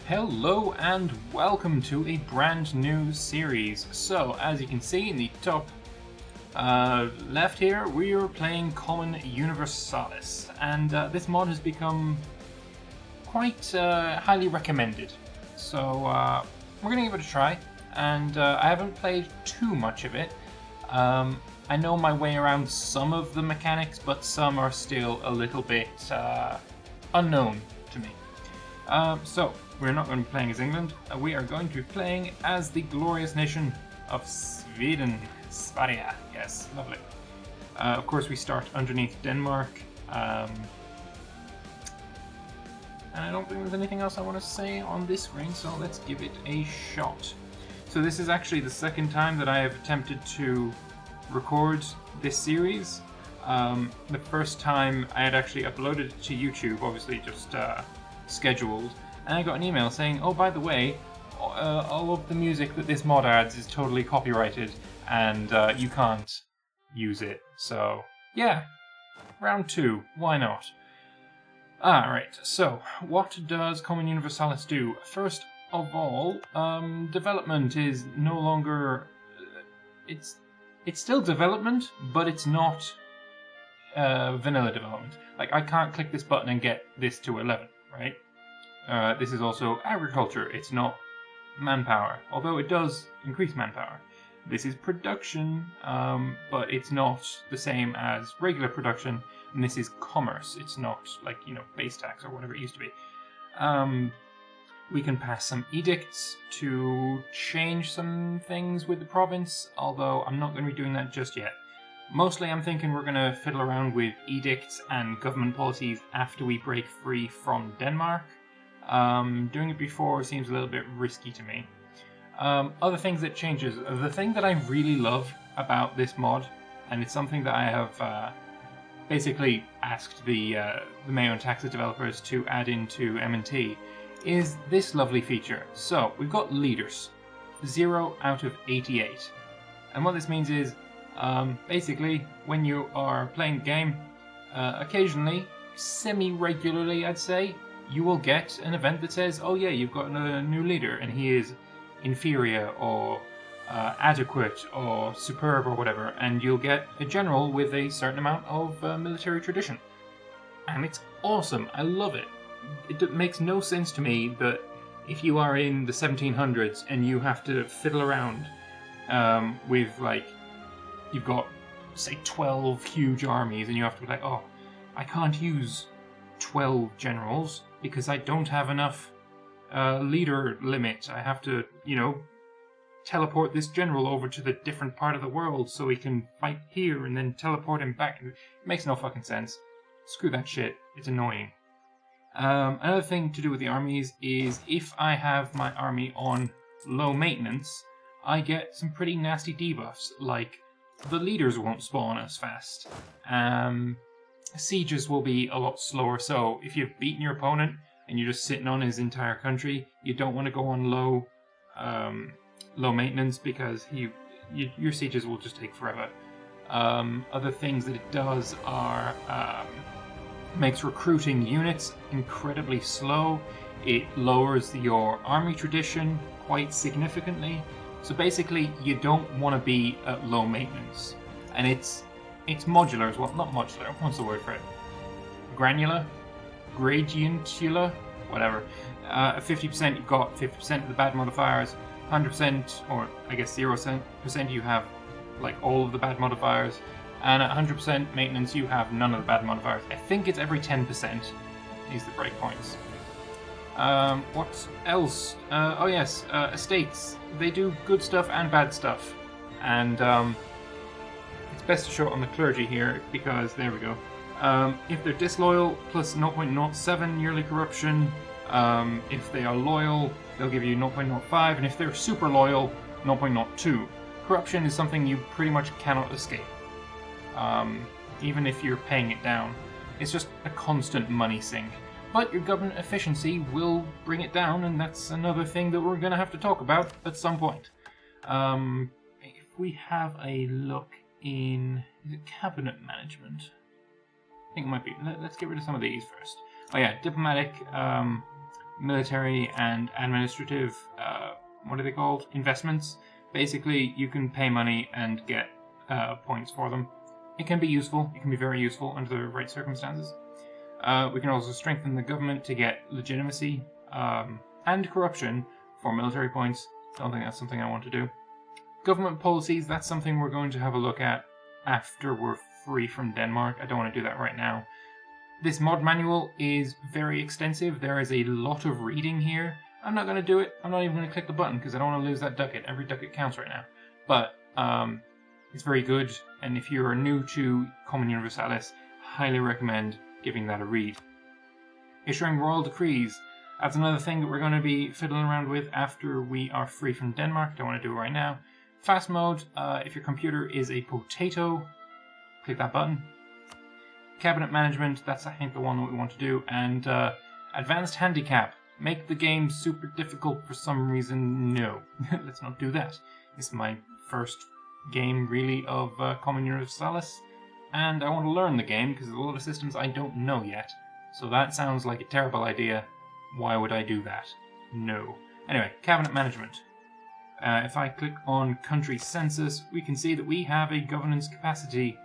Hello and welcome to a brand new series. So, as you can see in the top left here, we are playing Common Universalis, and this mod has become quite highly recommended. So, we're going to give it a try, and I haven't played too much of it. I know my way around some of the mechanics, but some are still a little bit unknown to me. So, we're not going to be playing as England, we are going to be playing as the glorious nation of Sweden. Sverige, yes, lovely. Of course, we start underneath Denmark. And I don't think there's anything else I want to say on this screen, so let's give it a shot. So this is actually the second time that I have attempted to record this series. The first time I had actually uploaded it to YouTube, obviously just scheduled, and I got an email saying, oh, by the way, all of the music that this mod adds is totally copyrighted and you can't use it. So yeah, round two, why not? Alright, so what does Common Universalis do? First of all, development is no longer, it's still development, but it's not vanilla development. Like, I can't click this button and get this to 11, right? This is also agriculture, it's not manpower, although it does increase manpower. This is production, but it's not the same as regular production, and this is commerce. It's not like, base tax or whatever it used to be. We can pass some edicts to change some things with the province, although I'm not going to be doing that just yet. Mostly I'm thinking we're going to fiddle around with edicts and government policies after we break free from Denmark. Doing it before seems a little bit risky to me. Other things that changes. The thing that I really love about this mod, and it's something that I have basically asked the Mayo and Taxa developers to add into M&T, is this lovely feature. So, we've got leaders. 0 out of 88. And what this means is, basically, when you are playing the game, occasionally, semi-regularly I'd say, you will get an event that says, oh yeah, you've got a new leader, and he is inferior, or adequate, or superb, or whatever, and you'll get a general with a certain amount of military tradition. And it's awesome, I love it. It makes no sense to me that if you are in the 1700s and you have to fiddle around with, like, you've got, say, 12 huge armies, and you have to be like, oh, I can't use 12 generals because I don't have enough leader limit. I have to, teleport this general over to the different part of the world so he can fight here and then teleport him back. It makes no fucking sense. Screw that shit. It's annoying. Another thing to do with the armies is if I have my army on low maintenance, I get some pretty nasty debuffs, like the leaders won't spawn as fast. Sieges will be a lot slower, so if you've beaten your opponent and you're just sitting on his entire country, you don't want to go on low maintenance because your sieges will just take forever. Other things that it does are makes recruiting units incredibly slow. It lowers your army tradition quite significantly. So basically, you don't want to be at low maintenance, and it's modular as well. Not modular, what's the word for it? Granular? Gradientula? Whatever. At 50% you've got 50% of the bad modifiers, 100%, or I guess 0% you have like all of the bad modifiers, and at 100% maintenance you have none of the bad modifiers. I think it's every 10% is the breakpoints. What else? Oh yes, estates. They do good stuff and bad stuff. And it's best to show it on the clergy here, because there we go. If they're disloyal, plus 0.07 yearly corruption. If they are loyal, they'll give you 0.05, and if they're super loyal, 0.02. Corruption is something you pretty much cannot escape. Even if you're paying it down. It's just a constant money sink. But your government efficiency will bring it down, and that's another thing that we're going to have to talk about at some point. If we have a look in... is it cabinet management? I think it might be. Let's get rid of some of these first. Oh yeah, diplomatic. military and administrative, what are they called? Investments. Basically, you can pay money and get points for them. It can be useful. It can be very useful under the right circumstances. We can also strengthen the government to get legitimacy and corruption for military points. Don't think that's something I want to do. Government policies, that's something we're going to have a look at after we're free from Denmark. I don't want to do that right now. This mod manual is very extensive. There is a lot of reading here. I'm not going to do it. I'm not even going to click the button because I don't want to lose that ducat. Every ducat counts right now. But it's very good, and if you are new to Common Universalis, highly recommend giving that a read. Issuing royal decrees. That's another thing that we're going to be fiddling around with after we are free from Denmark. Don't want to do it right now. Fast mode, if your computer is a potato, click that button. Cabinet management, that's I think the one that we want to do. And advanced handicap. Make the game super difficult for some reason. No, let's not do that. This is my first game really of Common Universalis, and I want to learn the game because there's a lot of systems I don't know yet. So that sounds like a terrible idea. Why would I do that? No. Anyway, cabinet management. If I click on country census, we can see that we have a governance capacity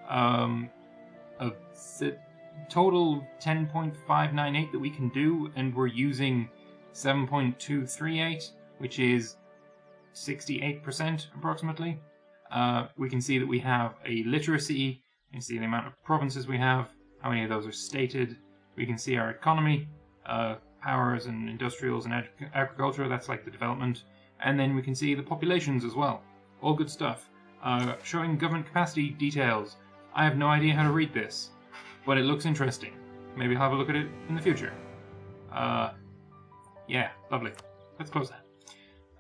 of total 10.598 that we can do, and we're using 7.238, which is 68% approximately. We can see that we have a literacy. You can see the amount of provinces we have, how many of those are stated. We can see our economy, powers and industrials and agriculture, that's like the development. And then we can see the populations as well. All good stuff. Showing government capacity details. I have no idea how to read this, but it looks interesting. Maybe I'll have a look at it in the future. Yeah, lovely. Let's close that.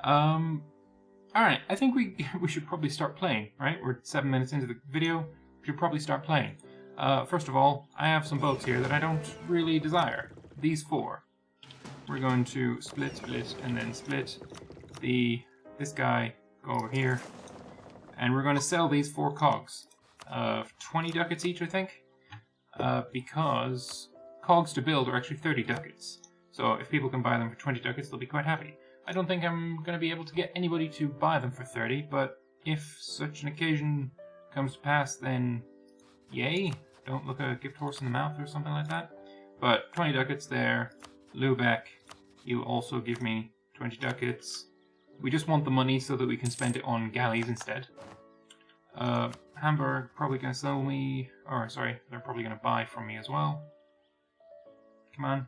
Alright, I think we should probably start playing, right? We're 7 minutes into the video. We should probably start playing. First of all, I have some boats here that I don't really desire. These 4. We're going to split, and then split. This guy, go over here. And we're going to sell these 4 cogs. 20 ducats each, I think. Because cogs to build are actually 30 ducats. So if people can buy them for 20 ducats, they'll be quite happy. I don't think I'm going to be able to get anybody to buy them for 30, but if such an occasion comes to pass, then yay. Don't look a gift horse in the mouth or something like that. But 20 ducats there. Lubeck, you also give me 20 ducats. We just want the money so that we can spend it on galleys instead. Hamburg probably going to sell me, or sorry, they're probably going to buy from me as well. Come on,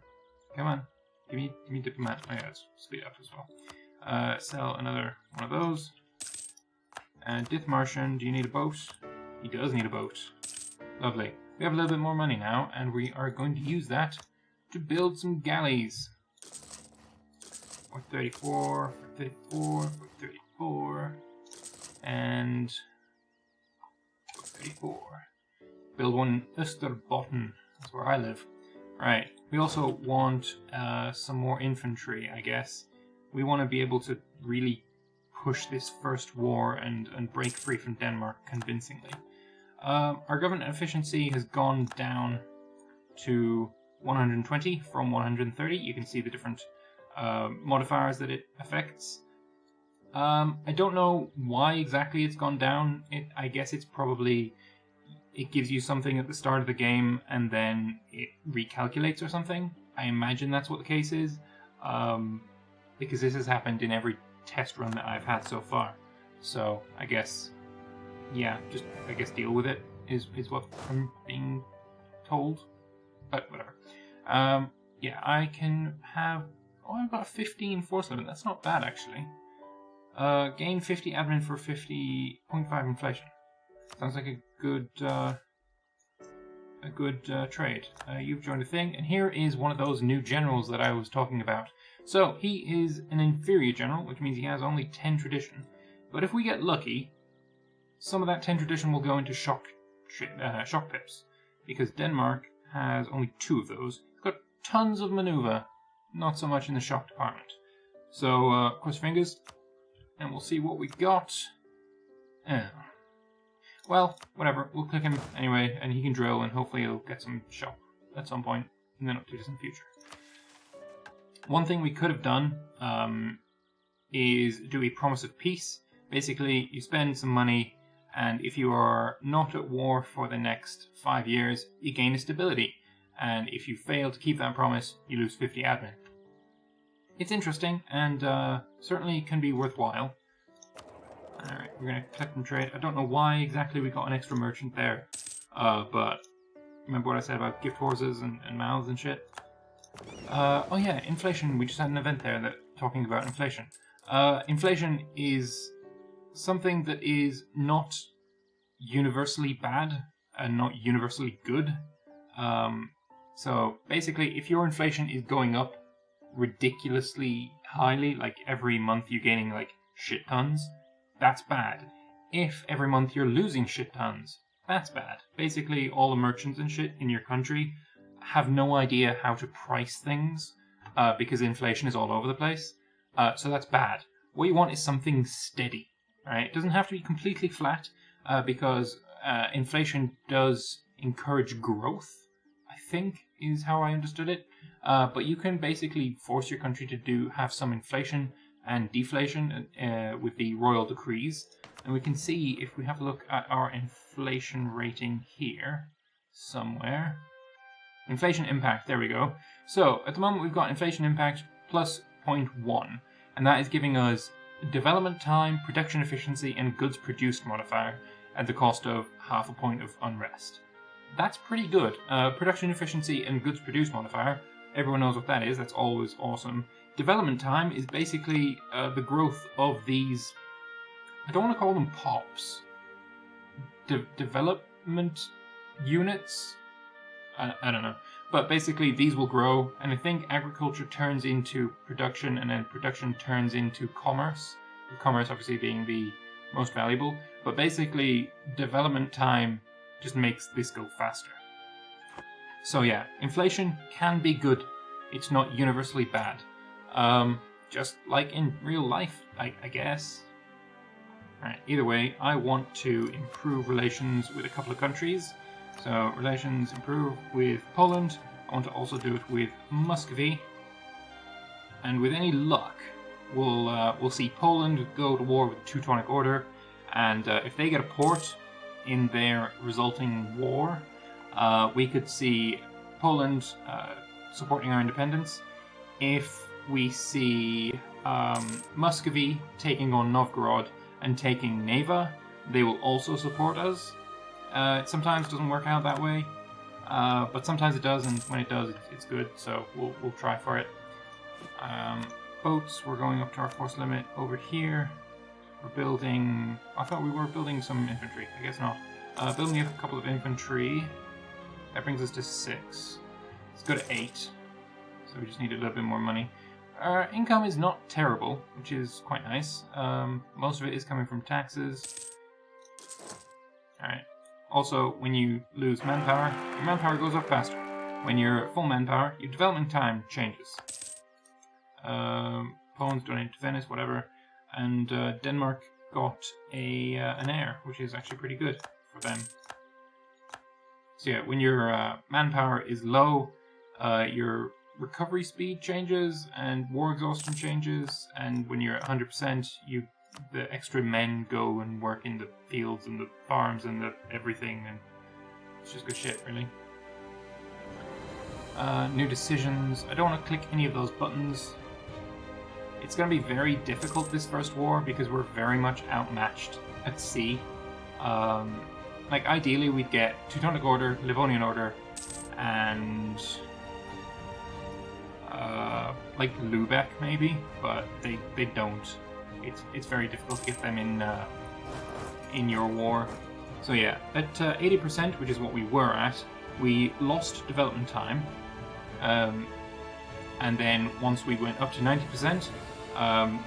come on. Give me diplomat. Oh yeah, let's speed up as well. Sell another one of those. And Dithmartian, do you need a boat? He does need a boat. Lovely. We have a little bit more money now, and we are going to use that to build some galleys. 434, 434, 434, and 434. Build one in Österbotten. That's where I live. Right. We also want some more infantry, I guess. We want to be able to really push this first war and break free from Denmark convincingly. Our government efficiency has gone down to 120 from 130. You can see the different modifiers that it affects. I don't know why exactly it's gone down. I guess it's probably... It gives you something at the start of the game and then it recalculates or something. I imagine that's what the case is. Because this has happened in every test run that I've had so far. So I guess, yeah, just I guess deal with it is what I'm being told. But whatever. Yeah, I can have... Oh, I've got a 15 force limit. That's not bad, actually. Gain 50 admin for 50.5 inflation. Sounds like a good trade. You've joined a thing, and here is one of those new generals that I was talking about. So, he is an inferior general, which means he has only 10 tradition. But if we get lucky, some of that 10 tradition will go into shock pips, because Denmark has only 2 of those. It's got tons of maneuver, not so much in the shock department. So, cross your fingers, and we'll see what we got. Well, whatever, we'll click him anyway, and he can drill, and hopefully he'll get some shock at some point in the not too distant future. One thing we could have done is do a promise of peace. Basically, you spend some money, and if you are not at war for the next 5 years, you gain a stability. And if you fail to keep that promise, you lose 50 admin. It's interesting, and certainly can be worthwhile. Alright, we're going to collect and trade. I don't know why exactly we got an extra merchant there, but remember what I said about gift horses and mouths and shit? Oh yeah, inflation. We just had an event there that talking about inflation. Inflation is something that is not universally bad and not universally good. So basically, if your inflation is going up ridiculously highly, like every month you're gaining like shit tons, that's bad. If every month you're losing shit tons, that's bad. Basically, all the merchants and shit in your country have no idea how to price things because inflation is all over the place. So that's bad. What you want is something steady, right? It doesn't have to be completely flat because inflation does encourage growth, I think is how I understood it. But you can basically force your country to have some inflation and deflation with the royal decrees. And we can see, if we have a look at our inflation rating here somewhere. Inflation impact, there we go. So at the moment we've got inflation impact plus 0.1, and that is giving us development time, production efficiency, and goods produced modifier at the cost of 0.5 point of unrest. That's pretty good. Production efficiency and goods produced modifier, everyone knows what that is, that's always awesome. Development time is basically the growth of these, I don't want to call them pops, development units? I don't know. But basically these will grow, and I think agriculture turns into production, and then production turns into commerce. Commerce obviously being the most valuable, but basically development time just makes this go faster. So yeah, inflation can be good. It's not universally bad. Just like in real life, I guess. Alright, either way, I want to improve relations with a couple of countries. So, relations improve with Poland. I want to also do it with Muscovy. And with any luck, we'll see Poland go to war with the Teutonic Order. And if they get a port in their resulting war, we could see Poland supporting our independence. If we see Muscovy taking on Novgorod and taking Neva, they will also support us. It sometimes doesn't work out that way, but sometimes it does, and when it does, it's good, so we'll try for it. Boats, we're going up to our force limit over here. We're building... I thought we were building some infantry. I guess not. Building a couple of infantry. That brings us to 6. Let's go to 8. So we just need a little bit more money. Our income is not terrible, which is quite nice. Most of it is coming from taxes. Alright. Also, when you lose manpower, your manpower goes up faster. When you're full manpower, your development time changes. Poland's donated to Venice, whatever. And Denmark got an heir, which is actually pretty good for them. So yeah, when your manpower is low, your recovery speed changes and war exhaustion changes, and when you're at 100%, the extra men go and work in the fields and the farms and the everything, and it's just good shit, really. New decisions. I don't want to click any of those buttons. It's going to be very difficult this first war because we're very much outmatched at sea. Like ideally we'd get Teutonic Order, Livonian Order, and like Lubeck maybe, but they don't. It's very difficult to get them in your war. So yeah, at 80%, which is what we were at, we lost development time. And then once we went up to 90%,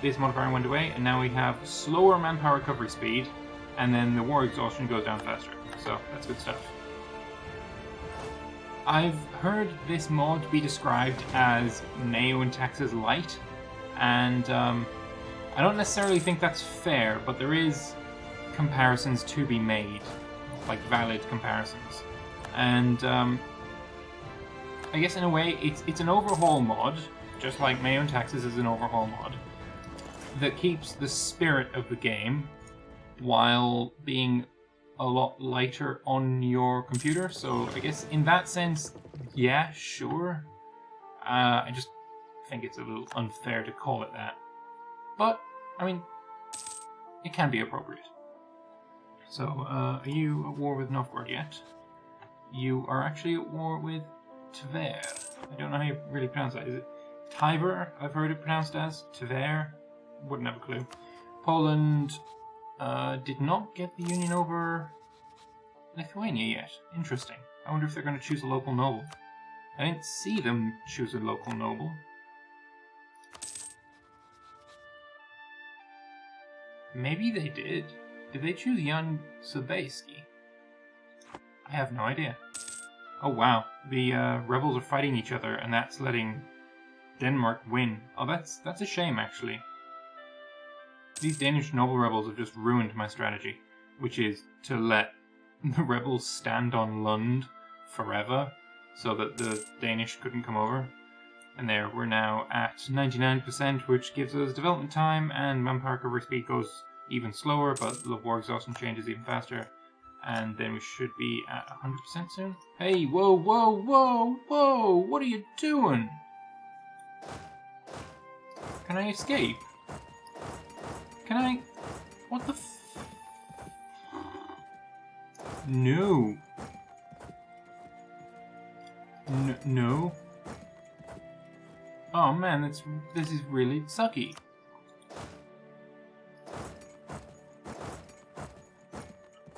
this modifier went away, and now we have slower manpower recovery speed, and then the war exhaustion goes down faster. So that's good stuff. I've heard this mod be described as Neo and Taxes Light, and I don't necessarily think that's fair, but there is comparisons to be made, like valid comparisons. And I guess in a way it's an overhaul mod, just like my own taxes is an overhaul mod, that keeps the spirit of the game while being a lot lighter on your computer. So I guess in that sense, yeah, sure. I just think it's a little unfair to call it that. But, I mean, it can be appropriate. So, are you at war with Novgorod yet? You are actually at war with Tver. I don't know how you really pronounce that. Is it Tiver? I've heard it pronounced as Tver. Wouldn't have a clue. Poland did not get the union over Lithuania yet. Interesting. I wonder if they're going to choose a local noble. I didn't see them choose a local noble. Maybe they did. Did they choose Jan Sobieski? I have no idea. Oh wow, the rebels are fighting each other, and that's letting Denmark win. Oh, that's a shame, actually. These Danish noble rebels have just ruined my strategy, which is to let the rebels stand on Lund forever, so that the Danish couldn't come over. And there, we're now at 99%, which gives us development time, and manpower recovery speed goes even slower, but the war exhaustion changes even faster. And then we should be at 100% soon. Hey, whoa, whoa, whoa, whoa! What are you doing? Can I escape? Can I... What the No. No. Oh man, this is really sucky.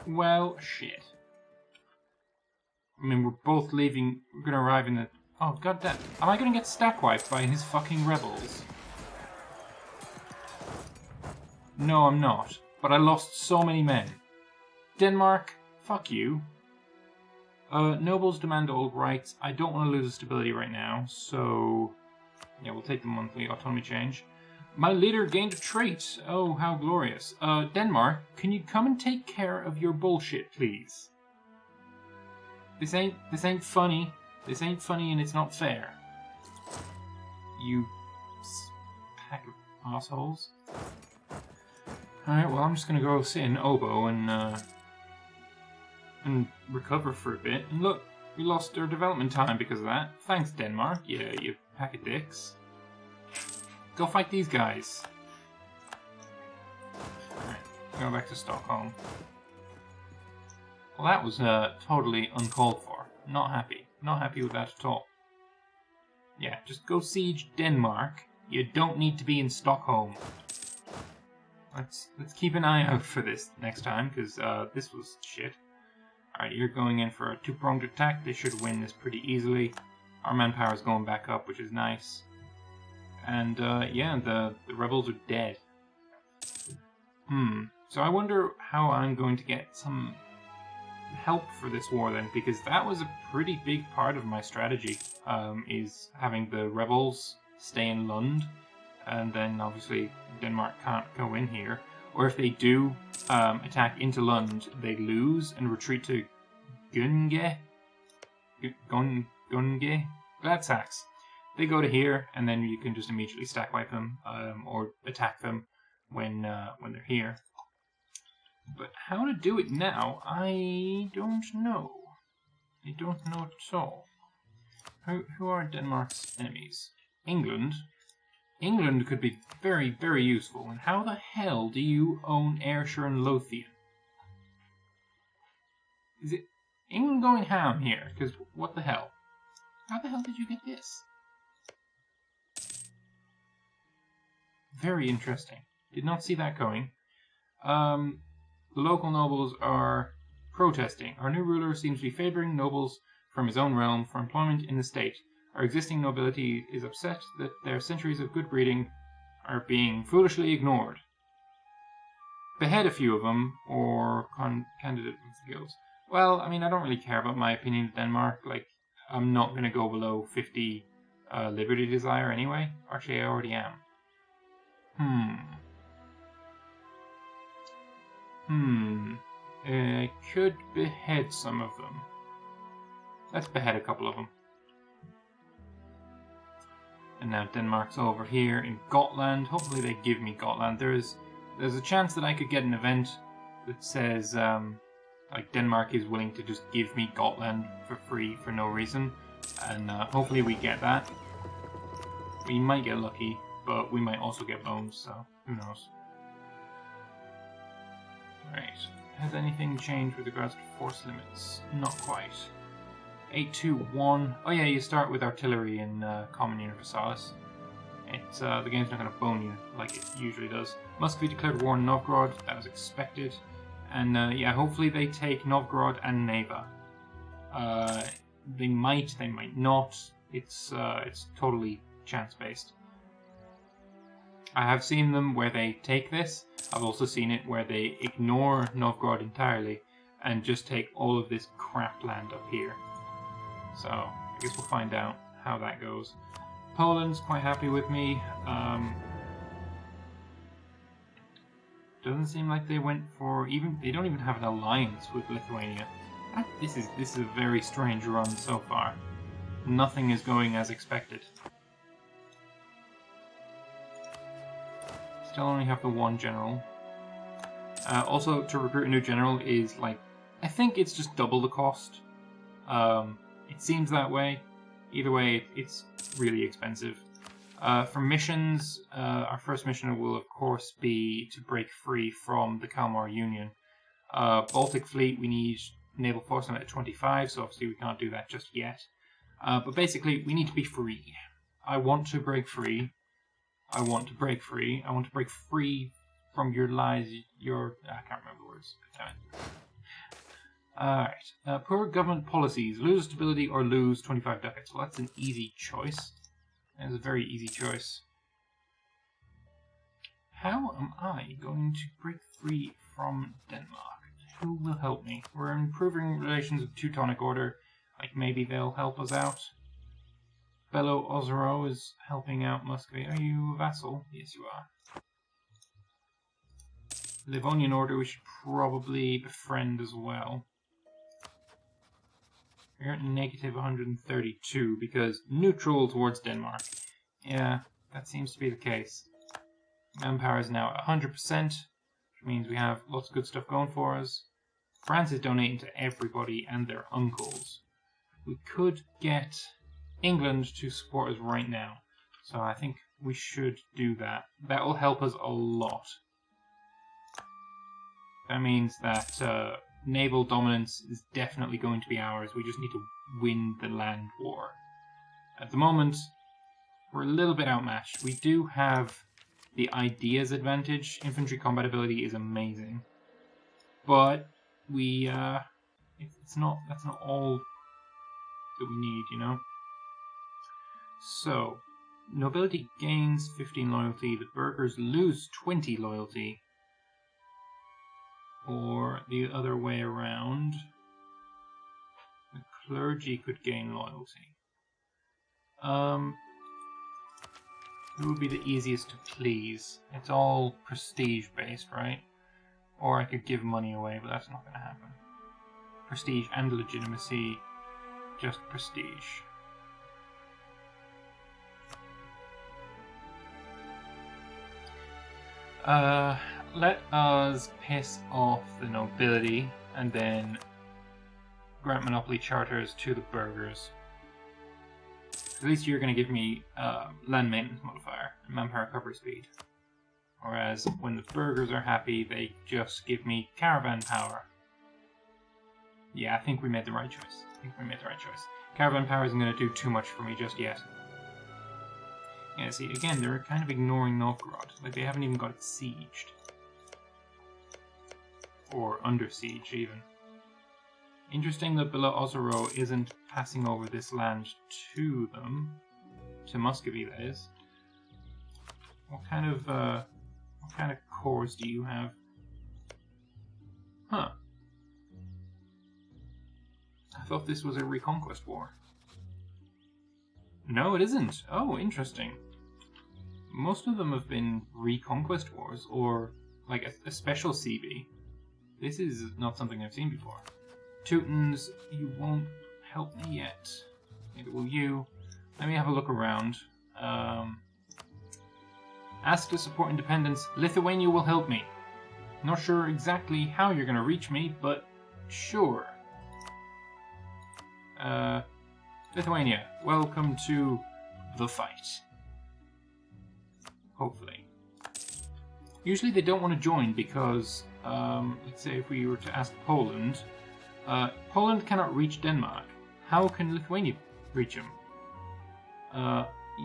Well, shit. I mean, we're both leaving. We're gonna arrive in the... Oh, goddamn. Am I gonna get stack wiped by his fucking rebels? No, I'm not. But I lost so many men. Denmark, fuck you. Nobles demand old rights. I don't want to lose stability right now, so... Yeah, we'll take the monthly autonomy change. My leader gained a trait. Oh, how glorious. Denmark, can you come and take care of your bullshit, please? This ain't funny. This ain't funny and it's not fair. You pack of assholes. Alright, well, I'm just gonna go sit in Obo and recover for a bit. And look, we lost our development time because of that. Thanks, Denmark. Yeah, you pack of dicks. Go fight these guys. Alright, go back to Stockholm. Well, that was totally uncalled for. Not happy. Not happy with that at all. Yeah, just go siege Denmark. You don't need to be in Stockholm. Let's keep an eye out for this next time, because this was shit. Alright, you're going in for a two-pronged attack. They should win this pretty easily. Our manpower is going back up, which is nice. And, yeah, the rebels are dead. So I wonder how I'm going to get some help for this war then, because that was a pretty big part of my strategy, is having the rebels stay in Lund, and then obviously Denmark can't go in here. Or if they do attack into Lund, they lose and retreat to Gunge? Gunge? Gladsaxe. They go to here, and then you can just immediately stack wipe them, or attack them when they're here. But how to do it now, I don't know. I don't know at all. Who are Denmark's enemies? England? England could be very, very useful. And how the hell do you own Ayrshire and Lothian? Is it England going ham here? Because what the hell? How the hell did you get this? Very interesting. Did not see that going. The local nobles are protesting. Our new ruler seems to be favouring nobles from his own realm for employment in the state. Our existing nobility is upset that their centuries of good breeding are being foolishly ignored. Behead a few of them, or candidate with the guilds. Well, I mean, I don't really care about my opinion of Denmark. Like, I'm not going to go below 50 Liberty Desire anyway. Actually, I already am. I could behead some of them. Let's behead a couple of them. And now Denmark's over here in Gotland. Hopefully they give me Gotland. There's a chance that I could get an event that says like Denmark is willing to just give me Gotland for free for no reason, and hopefully we get that. We might get lucky, but we might also get bones, so who knows. Right, has anything changed with regards to force limits? Not quite. 821. Oh yeah, you start with artillery in Common Universalis. It's the game's not going to bone you like it usually does. Muscovy declared war on Novgorod. That was expected. And yeah, hopefully they take Novgorod and Neva. They might not. It's totally chance-based. I have seen them where they take this. I've also seen it where they ignore Novgorod entirely and just take all of this crap land up here. So I guess we'll find out how that goes. Poland's quite happy with me. Doesn't seem like they went for they don't even have an alliance with Lithuania. This is a very strange run so far. Nothing is going as expected. Still only have the one general. Also, to recruit a new general is like, I think it's just double the cost. It seems that way. Either way, it's really expensive. For missions, our first mission will of course be to break free from the Kalmar Union. Baltic Fleet, we need naval force limit at 25, so obviously we can't do that just yet. But basically, we need to be free. I want to break free. I want to break free. I want to break free from your lies, I can't remember the words. Damn it. Alright. Poor government policies. Lose stability or lose 25 ducats. Well, that's an easy choice. That's a very easy choice. How am I going to break free from Denmark? Who will help me? We're improving relations with Teutonic Order. Like, maybe they'll help us out. Belo-Ozero is helping out Muscovy. Are you a vassal? Yes, you are. Livonian Order we should probably befriend as well. We're at negative 132 because neutral towards Denmark. Yeah, that seems to be the case. Manpower is now at 100%, which means we have lots of good stuff going for us. France is donating to everybody and their uncles. We could get England to support us right now, so I think we should do that. That will help us a lot. That means that naval dominance is definitely going to be ours. We just need to win the land war. At the moment, we're a little bit outmatched. We do have the ideas advantage. Infantry combat ability is amazing, but we that's not all that we need, you know. So nobility gains 15 loyalty. The burghers lose 20 loyalty. Or the other way around, the clergy could gain loyalty. Who would be the easiest to please? It's all prestige based, right? Or I could give money away, but that's not going to happen. Prestige and legitimacy, just prestige. Let us piss off the nobility and then grant monopoly charters to the burghers. At least you're going to give me land maintenance modifier and manpower recovery speed. Whereas when the burghers are happy, they just give me caravan power. Yeah, I think we made the right choice. Caravan power isn't going to do too much for me just yet. Yeah, see, again, they're kind of ignoring Novgorod. Like, they haven't even got it sieged. Or under siege, even. Interesting that Belo-Ozero isn't passing over this land to them. To Muscovy, that is. What kind of cores do you have? Huh. I thought this was a reconquest war. No, it isn't. Oh, interesting. Most of them have been reconquest wars, or like a special CB. This is not something I've seen before. Teutons, you won't help me yet. Neither will you. Let me have a look around. Ask to support independence. Lithuania will help me. Not sure exactly how you're going to reach me, but sure. Lithuania, welcome to the fight. Hopefully. Usually they don't want to join because, let's say if we were to ask Poland, Poland cannot reach Denmark. How can Lithuania reach him?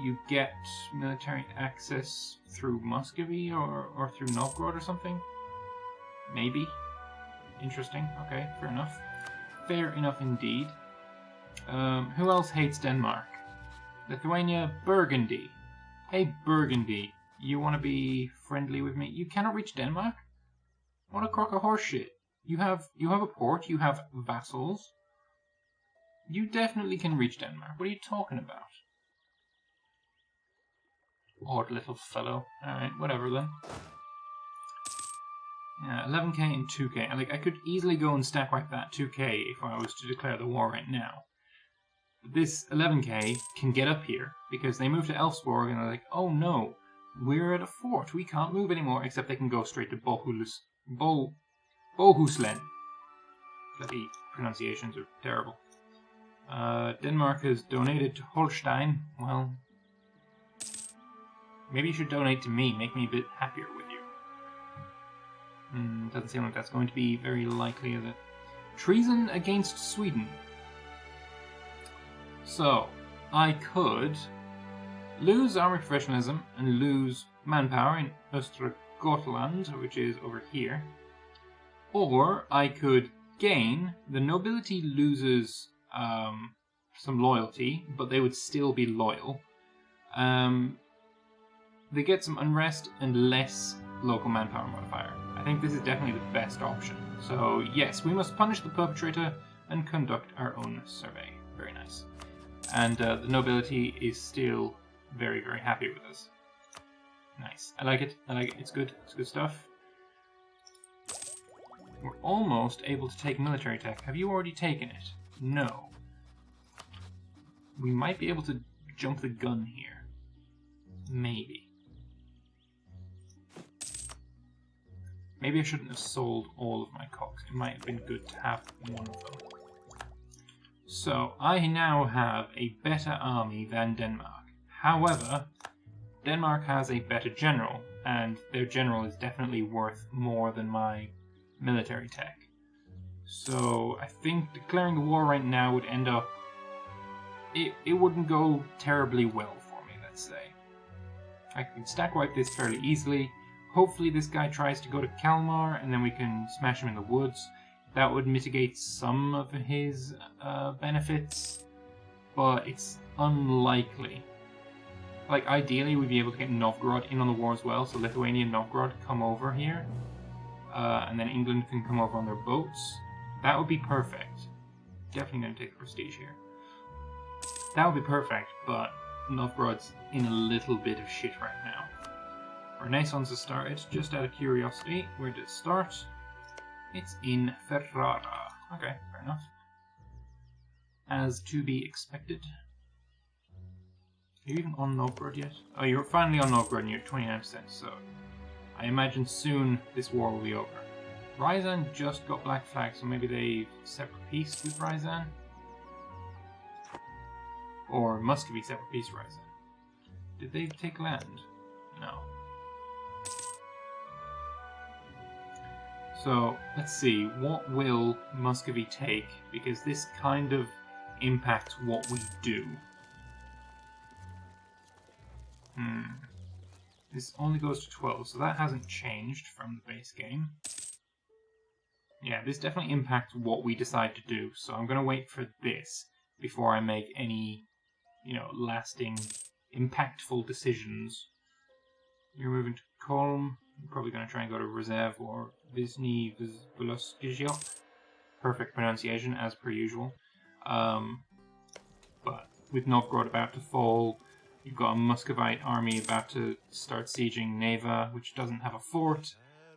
You get military access through Muscovy or through Novgorod or something? Maybe. Interesting. Okay, fair enough. Fair enough indeed. Who else hates Denmark? Lithuania, Burgundy. Hey, Burgundy, you want to be friendly with me? You cannot reach Denmark? What a crock of horse shit. You have a port, you have vassals. You definitely can reach Denmark. What are you talking about? Odd little fellow. Alright, whatever then. Yeah, 11k and 2k. Like, I could easily go and stack wipe that 2k if I was to declare the war right now. But this 11k can get up here because they moved to Elfsborg and they're like, oh no, we're at a fort. We can't move anymore, except they can go straight to Bohuslen. Bloody pronunciations are terrible. Denmark has donated to Holstein. Well, maybe you should donate to me. Make me a bit happier with you. Doesn't seem like that's going to be very likely, is it? Treason against Sweden. So, I could lose army professionalism and lose manpower in Östergötland, which is over here. Or I could gain, the nobility loses some loyalty, but they would still be loyal. They get some unrest and less local manpower modifier. I think this is definitely the best option. So yes, we must punish the perpetrator and conduct our own survey. Very nice. And the nobility is still very, very happy with us. Nice. I like it. I like it. It's good. It's good stuff. We're almost able to take military tech. Have you already taken it? No. We might be able to jump the gun here. Maybe. Maybe I shouldn't have sold all of my cocks. It might have been good to have one of them. So, I now have a better army than Denmark. However, Denmark has a better general, and their general is definitely worth more than my military tech. So, I think declaring the war right now would end up... It wouldn't go terribly well for me, let's say. I can stack wipe this fairly easily. Hopefully this guy tries to go to Kalmar, and then we can smash him in the woods. That would mitigate some of his benefits, but it's unlikely. Like, ideally, we'd be able to get Novgorod in on the war as well, so Lithuania and Novgorod come over here, and then England can come over on their boats. That would be perfect. Definitely going to take the prestige here. That would be perfect, but Novgorod's in a little bit of shit right now. Renaissance has started, just out of curiosity. Where did it start? It's in Ferrara. Okay, fair enough. As to be expected. Are you even on Novgorod yet? Oh, you're finally on Novgorod and you're at 29%, so I imagine soon this war will be over. Ryazan just got Black Flag, so maybe they've separate peace with Ryazan? Or Muscovy separate peace with Ryazan? Did they take land? No. So, let's see, what will Muscovy take? Because this kind of impacts what we do. This only goes to 12, so that hasn't changed from the base game. Yeah, this definitely impacts what we decide to do, so I'm going to wait for this before I make any, lasting, impactful decisions. You're moving to Kolm. I'm probably going to try and go to Reserve or Vizhny Voloskyzhyok. Perfect pronunciation, as per usual. But with Novgorod about to fall, you've got a Muscovite army about to start sieging Neva, which doesn't have a fort.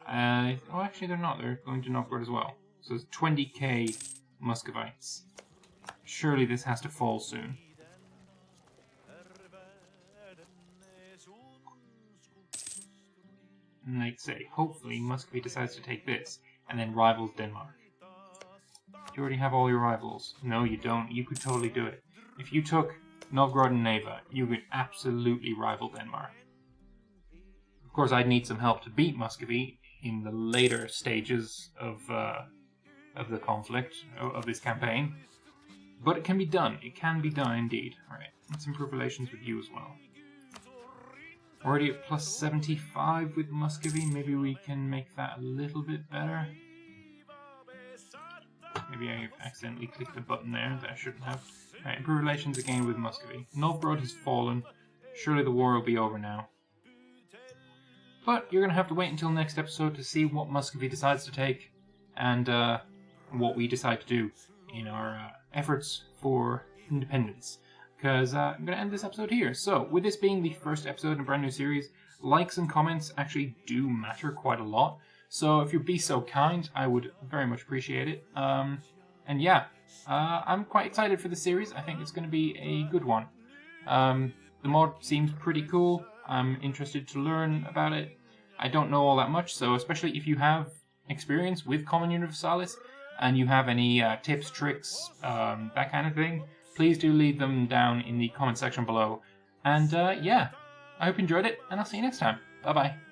Oh, actually they're not. They're going to Novgorod as well. So it's 20k Muscovites. Surely this has to fall soon. and like say, hopefully Muscovy decides to take this, and then rivals Denmark. Do you already have all your rivals? No, you don't. You could totally do it. If you took Novgorod and Neva, you could absolutely rival Denmark. Of course, I'd need some help to beat Muscovy in the later stages of the conflict, of this campaign. But it can be done. It can be done indeed. Alright, let's improve relations with you as well. Already at plus 75 with Muscovy. Maybe we can make that a little bit better. Maybe I accidentally clicked a button there that I shouldn't have. Alright, improve relations again with Muscovy. Novgorod has fallen. Surely the war will be over now. But you're going to have to wait until next episode to see what Muscovy decides to take and what we decide to do in our efforts for independence. Because I'm going to end this episode here. So, with this being the first episode in a brand new series, likes and comments actually do matter quite a lot. So, if you'd be so kind, I would very much appreciate it. And yeah, I'm quite excited for the series. I think it's going to be a good one. The mod seems pretty cool. I'm interested to learn about it. I don't know all that much, so especially if you have experience with Common Universalis and you have any tips, tricks, that kind of thing, please do leave them down in the comment section below. And yeah, I hope you enjoyed it, and I'll see you next time. Bye-bye.